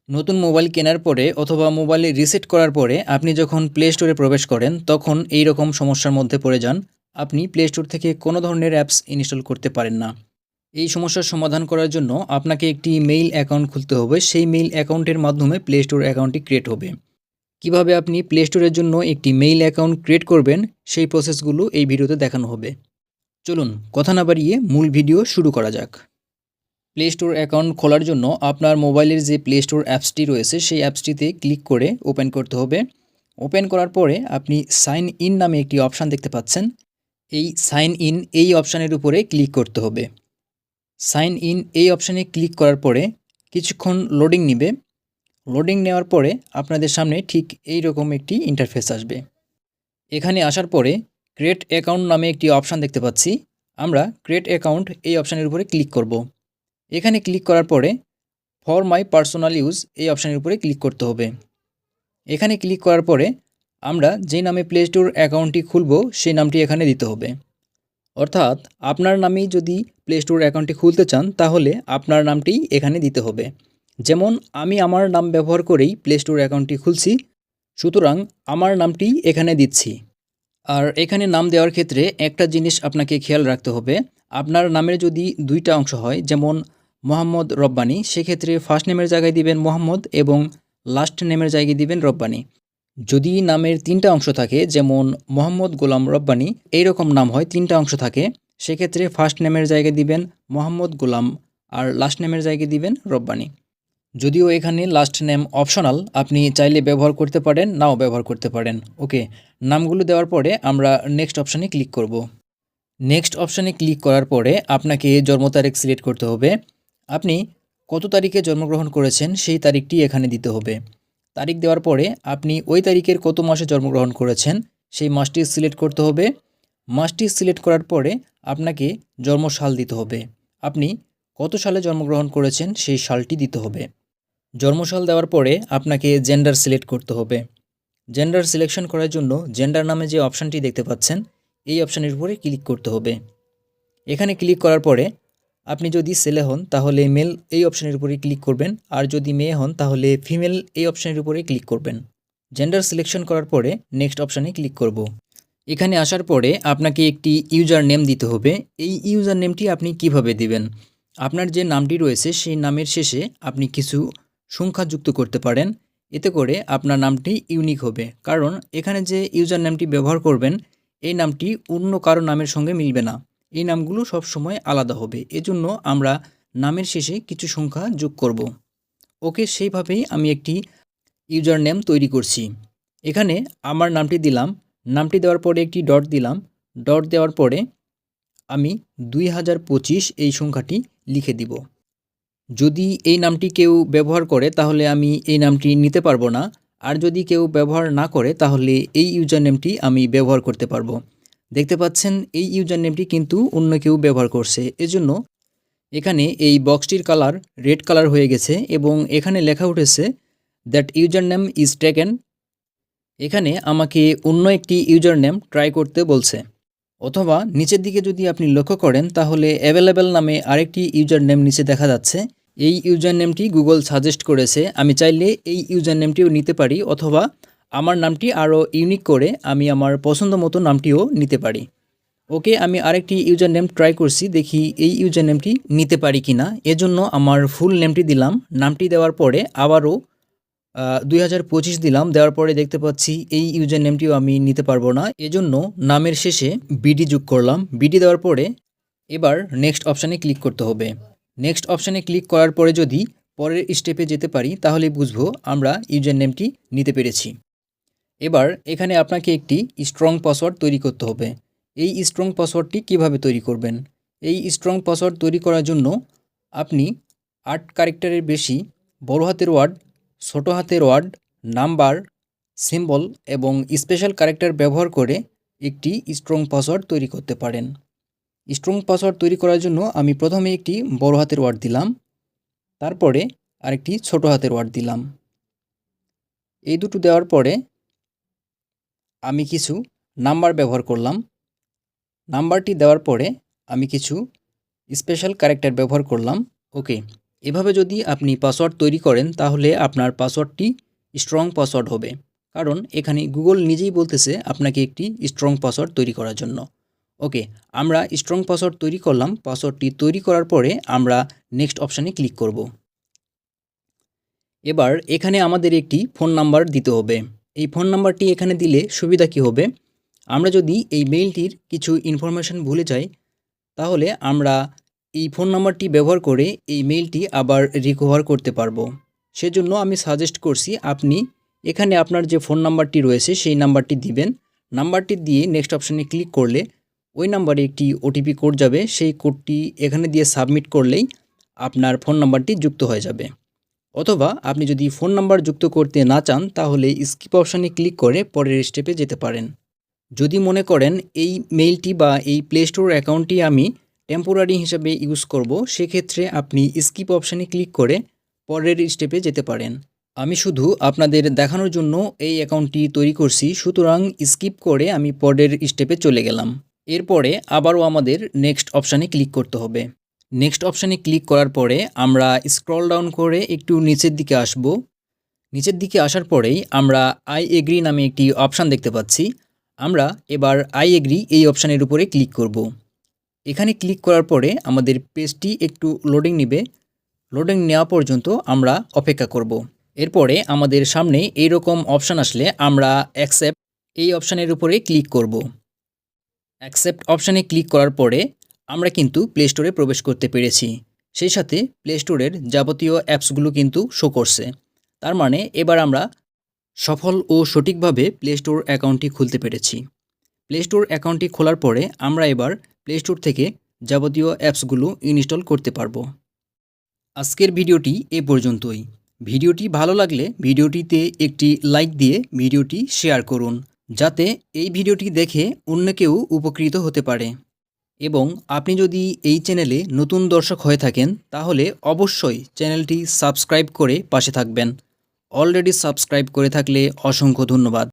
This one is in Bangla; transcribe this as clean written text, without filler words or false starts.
নতুন মোবাইল কেনার পরে অথবা মোবাইল রিসেট করার পরে আপনি যখন প্লে স্টোরে প্রবেশ করেন তখন এই রকম সমস্যার মধ্যে পড়ে যান। আপনি প্লে স্টোর থেকে কোনো ধরনের অ্যাপস ইনস্টল করতে পারেন না। এই সমস্যার সমাধান করার জন্য আপনাকে একটি মেইল অ্যাকাউন্ট খুলতে হবে। সেই মেইল অ্যাকাউন্টের মাধ্যমে প্লে স্টোর অ্যাকাউন্টটি ক্রিয়েট হবে। কিভাবে আপনি প্লে স্টোরের জন্য একটি মেইল অ্যাকাউন্ট ক্রিয়েট করবেন সেই প্রসেসগুলো এই ভিডিওতে দেখানো হবে। চলুন কথা না বাড়িয়ে মূল ভিডিও শুরু করা যাক। প্লে স্টোর অ্যাকাউন্ট খোলার জন্য আপনার মোবাইলের যে প্লে স্টোর অ্যাপসটি রয়েছে সেই অ্যাপসটিতে ক্লিক করে ওপেন করতে হবে। ওপেন করার পরে আপনি সাইন ইন নামে একটি অপশান দেখতে পাচ্ছেন। এই সাইন ইন এই অপশানের উপরে ক্লিক করতে হবে। সাইন ইন এই অপশানে ক্লিক করার পরে কিছুক্ষণ লোডিং নেবে। লোডিং নেওয়ার পরে আপনাদের সামনে ঠিক এই রকম একটি ইন্টারফেস আসবে। এখানে আসার পরে ক্রিয়েট অ্যাকাউন্ট নামে একটি অপশান দেখতে পাচ্ছি। আমরা ক্রিয়েট অ্যাকাউন্ট এই অপশানের উপরে ক্লিক করব। এখানে ক্লিক করার পরে ফর মাই পার্সোনাল ইউজ এই অপশানের উপরে ক্লিক করতে হবে। এখানে ক্লিক করার পরে আমরা যে নামে প্লে স্টোর অ্যাকাউন্টটি খুলব সেই নামটি এখানে দিতে হবে। অর্থাৎ আপনার নামেই যদি প্লে স্টোর অ্যাকাউন্টটি খুলতে চান তাহলে আপনার নামটি এখানে দিতে হবে। যেমন আমি আমার নাম ব্যবহার করেই প্লে স্টোর অ্যাকাউন্টটি খুলছি, সুতরাং আমার নামটি এখানে দিচ্ছি। আর এখানে নাম দেওয়ার ক্ষেত্রে একটা জিনিস আপনাকে খেয়াল রাখতে হবে। আপনার নামের যদি দুইটা অংশ হয়, যেমন মোহাম্মদ রব্বানী, সেক্ষেত্রে ফার্স্ট নেমের জায়গায় দিবেন মোহাম্মদ এবং লাস্ট নেমের জায়গায় দিবেন রব্বানী। যদি নামের তিনটা অংশ থাকে, যেমন মোহাম্মদ গোলাম রব্বানী এইরকম নাম হয়, তিনটা অংশ থাকে, সেক্ষেত্রে ফার্স্ট নেমের জায়গায় দিবেন মোহাম্মদ গোলাম আর লাস্ট নেমের জায়গায় দিবেন রব্বানী। যদিও এখানে লাস্ট নেম অপশনাল, আপনি চাইলে ব্যবহার করতে পারেন, নাও ব্যবহার করতে পারেন। ওকে, নামগুলো দেওয়ার পরে আমরা নেক্সট অপশানে ক্লিক করব। নেক্সট অপশানে ক্লিক করার পরে আপনাকে জন্ম তারিখ সিলেক্ট করতে হবে। আপনি কত তারিখে জন্মগ্রহণ করেছেন সেই তারিখটি এখানে দিতে হবে। তারিখ দেওয়ার পরে আপনি ওই তারিখের কত মাসে জন্মগ্রহণ করেছেন সেই মাসটি সিলেক্ট করতে হবে। মাসটি সিলেক্ট করার পরে আপনাকে জন্মসাল দিতে হবে। আপনি কত সালে জন্মগ্রহণ করেছেন সেই সালটি দিতে হবে। জন্মসাল দেওয়ার পরে আপনাকে জেন্ডার সিলেক্ট করতে হবে। জেন্ডার সিলেকশন করার জন্য জেন্ডার নামে যে অপশানটি দেখতে পাচ্ছেন এই অপশানের উপরে ক্লিক করতে হবে। এখানে ক্লিক করার পরে আপনি যদি ছেলে হন তাহলে মেল এই অপশানের উপরে ক্লিক করবেন, আর যদি মেয়ে হন তাহলে ফিমেল এই অপশানের উপরে ক্লিক করবেন। জেন্ডার সিলেকশন করার পরে নেক্সট অপশানে ক্লিক করব। এখানে আসার পরে আপনাকে একটি ইউজার নেম দিতে হবে। এই ইউজার নেমটি আপনি কিভাবে দিবেন? আপনার যে নামটি রয়েছে সেই নামের শেষে আপনি কিছু সংখ্যা যুক্ত করতে পারেন। এতে করে আপনার নামটি ইউনিক হবে, কারণ এখানে যে ইউজার নেমটি ব্যবহার করবেন এই নামটি অন্য কারো নামের সঙ্গে মিলবে না। এই নামগুলো সব সময় আলাদা হবে, এজন্য আমরা নামের শেষে কিছু সংখ্যা যোগ করব। ওকে, সেইভাবেই আমি একটি ইউজার নেম তৈরি করছি। এখানে আমার নামটি দিলাম। নামটি দেওয়ার পরে একটি ডট দিলাম। ডট দেওয়ার পরে আমি 2025 এই সংখ্যাটি লিখে দিব। যদি এই নামটি কেউ ব্যবহার করে তাহলে আমি এই নামটি নিতে পারবো না, আর যদি কেউ ব্যবহার না করে তাহলে এই ইউজার নেমটি আমি ব্যবহার করতে পারবো। দেখতে পাচ্ছেন এই ইউজার নেমটি কিন্তু অন্য কেউ ব্যবহার করছে, এজন্য এখানে এই বক্সটির কালার রেড কালার হয়ে গেছে এবং এখানে লেখা উঠেছে that user name is taken. এখানে আমাকে অন্য একটি ইউজার নেম ট্রাই করতে বলছে। অথবা নিচের দিকে যদি আপনি লক্ষ্য করেন তাহলে অ্যাভেলেবেল নামে আরেকটি ইউজার নেম নিচে দেখা যাচ্ছে। এই ইউজার নেমটি গুগল সাজেস্ট করেছে। আমি চাইলে এই ইউজার নেমটিও নিতে পারি, অথবা আমার নামটি আরও ইউনিক করে আমি আমার পছন্দ মতো নামটিও নিতে পারি। ওকে, আমি আরেকটি ইউজার নেম ট্রাই করছি, দেখি এই ইউজার নেমটি নিতে পারি কি না। এজন্য আমার ফুল নেমটি দিলাম। নামটি দেওয়ার পরে আবারও 2025 দিলাম। দেওয়ার পরে দেখতে পাচ্ছি এই ইউজার নেমটিও আমি নিতে পারবো না, এজন্য নামের শেষে বিডি যোগ করলাম। বিডি দেওয়ার পরে এবার নেক্সট অপশানে ক্লিক করতে হবে। নেক্সট অপশানে ক্লিক করার পরে যদি পরের স্টেপে যেতে পারি তাহলে বুঝবো আমরা ইউজার নেমটি নিতে পেরেছি। এবার এখানে আপনাকে একটি স্ট্রং পাসওয়ার্ড তৈরি করতে হবে। এই স্ট্রং পাসওয়ার্ডটি কিভাবে তৈরি করবেন? এই স্ট্রং পাসওয়ার্ড তৈরি করার জন্য আপনি 8 ক্যারেক্টারের বেশি বড় হাতের ওয়ার্ড, ছোট হাতের ওয়ার্ড, নাম্বার, সিম্বল এবং স্পেশাল ক্যারেক্টার ব্যবহার করে একটি স্ট্রং পাসওয়ার্ড তৈরি করতে পারেন। স্ট্রং পাসওয়ার্ড তৈরি করার জন্য আমি প্রথমে একটি বড় হাতের ওয়ার্ড দিলাম, তারপরে আরেকটি ছোট হাতের ওয়ার্ড দিলাম। এই দুটো দেওয়ার পরে আমি কিছু নাম্বার ব্যবহার করলাম। নাম্বারটি দেওয়ার পরে আমি কিছু স্পেশাল ক্যারেক্টার ব্যবহার করলাম। ওকে, এভাবে যদি আপনি পাসওয়ার্ড তৈরি করেন তাহলে আপনার পাসওয়ার্ডটি স্ট্রং পাসওয়ার্ড হবে, কারণ এখানে গুগল নিজেই বলতেছে আপনাকে একটি স্ট্রং পাসওয়ার্ড তৈরি করার জন্য। ওকে, আমরা স্ট্রং পাসওয়ার্ড তৈরি করলাম। পাসওয়ার্ডটি তৈরি করার পরে আমরা নেক্সট অপশানে ক্লিক করব। এবার এখানে আমাদের একটি ফোন নাম্বার দিতে হবে। এই ফোন নাম্বারটি এখানে দিলে সুবিধা কী হবে, আমরা যদি এই মেইলটির কিছু ইনফরমেশন ভুলে যাই তাহলে আমরা এই ফোন নাম্বারটি ব্যবহার করে এই মেইলটি আবার রিকভার করতে পারবো। সেজন্য আমি সাজেস্ট করছি আপনি এখানে আপনার যে ফোন নাম্বারটি রয়েছে সেই নাম্বারটি দিবেন। নাম্বারটি দিয়ে নেক্সট অপশানে ক্লিক করলে ওই নাম্বারে একটি ওটিপি কোড যাবে, সেই কোডটি এখানে দিয়ে সাবমিট করলেই আপনার ফোন নাম্বারটি যুক্ত হয়ে যাবে। অথবা আপনি যদি ফোন নাম্বার যুক্ত করতে না চান তাহলে স্কিপ অপশানে ক্লিক করে পরের স্টেপে যেতে পারেন। যদি মনে করেন এই মেইলটি বা এই প্লে স্টোর অ্যাকাউন্টটি আমি টেম্পোরারি হিসাবে ইউজ করব, সেক্ষেত্রে আপনি স্কিপ অপশানে ক্লিক করে পরের স্টেপে যেতে পারেন। আমি শুধু আপনাদের দেখানোর জন্য এই অ্যাকাউন্টটি তৈরি করছি, সুতরাং স্কিপ করে আমি পরের স্টেপে চলে গেলাম। এরপরে আবারও আমাদের নেক্সট অপশানে ক্লিক করতে হবে। নেক্সট অপশানে ক্লিক করার পরে আমরা স্ক্রল ডাউন করে একটু নিচের দিকে আসব। নিচের দিকে আসার পরেই আমরা আই এগ্রি নামে একটি অপশান দেখতে পাচ্ছি। আমরা এবার আই এগ্রি এই অপশানের উপরে ক্লিক করব। এখানে ক্লিক করার পরে আমাদের পেজটি একটু লোডিং নেবে। লোডিং নেওয়া পর্যন্ত আমরা অপেক্ষা করব। এরপরে আমাদের সামনে এইরকম অপশান আসলে আমরা অ্যাকসেপ্ট এই অপশানের উপরে ক্লিক করব। অ্যাকসেপ্ট অপশানে ক্লিক করার পরে আমরা কিন্তু প্লে স্টোরে প্রবেশ করতে পেরেছি। সেই সাথে প্লে স্টোরের যাবতীয় অ্যাপসগুলো কিন্তু শো করছে। তার মানে এবার আমরা সফল ও সঠিকভাবে প্লে স্টোর অ্যাকাউন্টটি খুলতে পেরেছি। প্লে স্টোর অ্যাকাউন্টটি খোলার পরে আমরা এবার প্লে স্টোর থেকে যাবতীয় অ্যাপসগুলো ইনস্টল করতে পারবো। আজকের ভিডিওটি এ পর্যন্তই। ভিডিওটি ভালো লাগলে ভিডিওটিতে একটি লাইক দিয়ে ভিডিওটি শেয়ার করুন, যাতে এই ভিডিওটি দেখে অন্য কেউ উপকৃত হতে পারে। এবং আপনি যদি এই চ্যানেলে নতুন দর্শক হয়ে থাকেন তাহলে অবশ্যই চ্যানেলটি সাবস্ক্রাইব করে পাশে থাকবেন। অলরেডি সাবস্ক্রাইব করে থাকলে অসংখ্য ধন্যবাদ।